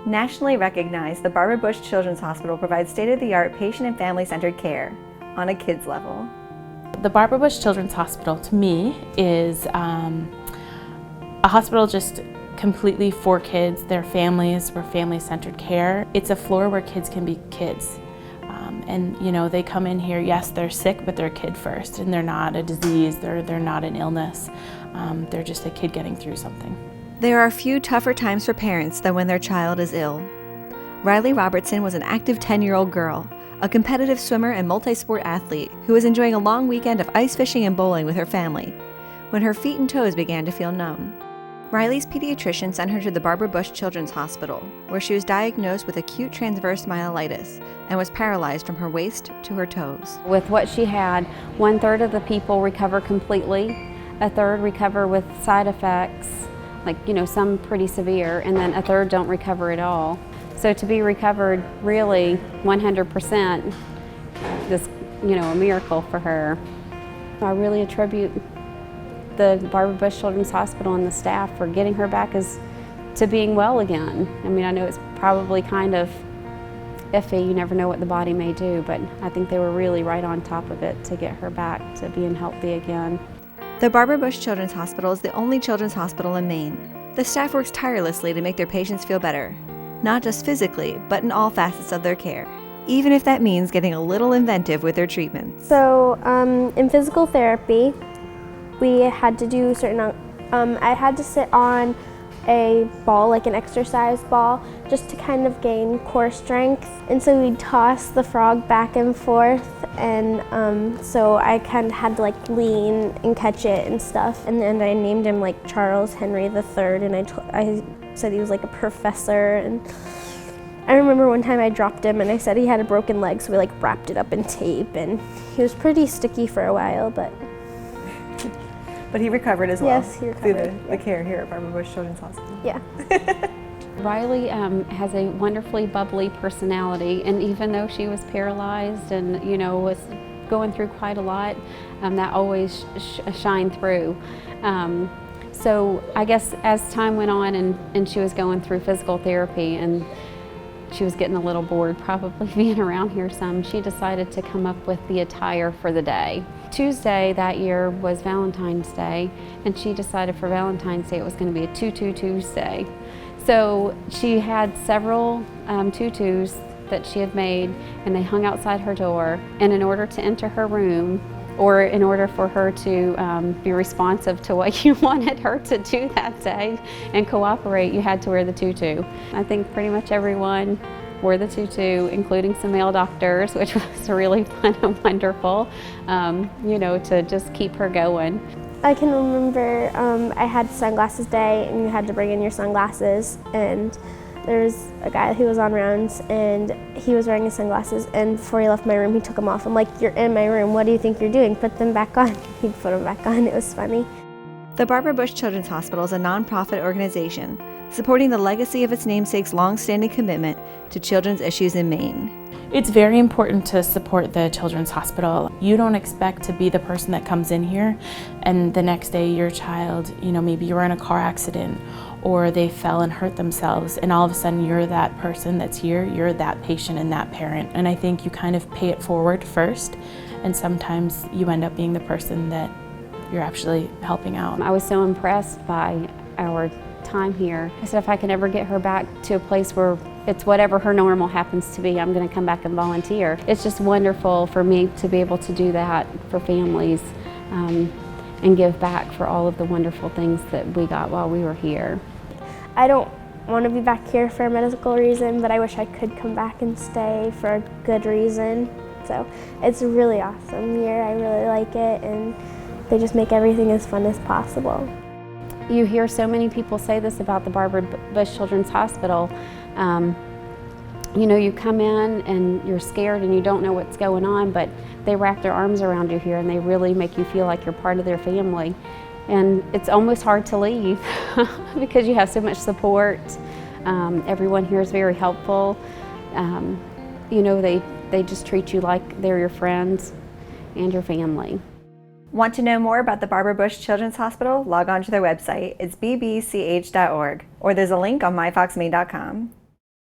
Nationally recognized, the Barbara Bush Children's Hospital provides state-of-the-art patient and family-centered care on a kid's level. The Barbara Bush Children's Hospital, to me, is a hospital just completely for kids, their families, for family-centered care. It's a floor where kids can be kids. And you know, they come in here, yes, they're sick, but they're a kid first, and they're not a disease, they're not an illness. They're just a kid getting through something. There are few tougher times for parents than when their child is ill. Riley Robertson was an active 10-year-old girl, a competitive swimmer and multi-sport athlete who was enjoying a long weekend of ice fishing and bowling with her family when her feet and toes began to feel numb. Riley's pediatrician sent her to the Barbara Bush Children's Hospital, where she was diagnosed with acute transverse myelitis and was paralyzed from her waist to her toes. With what she had, 1/3 of the people recover completely, 1/3 recover with side effects, like, you know, some pretty severe, and then 1/3 don't recover at all. So to be recovered really 100% is, you know, a miracle for her. I really attribute the Barbara Bush Children's Hospital and the staff for getting her back to being well again. I mean, I know it's probably kind of iffy, you never know what the body may do, but I think they were really right on top of it to get her back to being healthy again. The Barbara Bush Children's Hospital is the only children's hospital in Maine. The staff works tirelessly to make their patients feel better, not just physically, but in all facets of their care, even if that means getting a little inventive with their treatments. So in physical therapy, we had to do certain, I had to sit on a ball, like an exercise ball, just to kind of gain core strength. And so we'd toss the frog back and forth, and so I kind of had to like lean and catch it and stuff. And then I named him like Charles Henry III, and I said he was like a professor. And I remember one time I dropped him and I said he had a broken leg, so we like wrapped it up in tape, and he was pretty sticky for a while, but he recovered as well. Yes, he recovered. Through the care here at Barbara Bush Children's Hospital. Yeah. Riley has a wonderfully bubbly personality, and even though she was paralyzed and, you know, was going through quite a lot, that always shined through. So I guess as time went on and she was going through physical therapy and she was getting a little bored probably being around here some, she decided to come up with the attire for the day. Tuesday that year was Valentine's Day, and she decided for Valentine's Day it was going to be a Tutu Tuesday. So she had several tutus that she had made, and they hung outside her door. And in order to enter her room, or in order for her to be responsive to what you wanted her to do that day and cooperate, you had to wear the tutu. I think pretty much everyone wore the tutu, including some male doctors, which was really fun and wonderful, you know, to just keep her going. I can remember I had sunglasses day, and you had to bring in your sunglasses, and there was a guy who was on rounds, and he was wearing his sunglasses, and before he left my room he took them off. I'm like, "You're in my room, what do you think you're doing? Put them back on." He'd put them back on. It was funny. The Barbara Bush Children's Hospital is a nonprofit organization supporting the legacy of its namesake's long-standing commitment to children's issues in Maine. It's very important to support the Children's Hospital. You don't expect to be the person that comes in here and the next day your child, you know, maybe you were in a car accident or they fell and hurt themselves, and all of a sudden you're that person that's here, you're that patient and that parent. And I think you kind of pay it forward first, and sometimes you end up being the person that you're actually helping out. I was so impressed by our time here. I said if I can ever get her back to a place where it's whatever her normal happens to be, I'm going to come back and volunteer. It's just wonderful for me to be able to do that for families and give back for all of the wonderful things that we got while we were here. I don't want to be back here for a medical reason, but I wish I could come back and stay for a good reason. So it's a really awesome year. I really like it, and they just make everything as fun as possible. You hear so many people say this about the Barbara Bush Children's Hospital. You know, you come in and you're scared and you don't know what's going on, but they wrap their arms around you here and they really make you feel like you're part of their family. And it's almost hard to leave because you have so much support. Everyone here is very helpful. You know, they just treat you like they're your friends and your family. Want to know more about the Barbara Bush Children's Hospital? Log on to their website. It's bbch.org, or there's a link on myfoxmaine.com.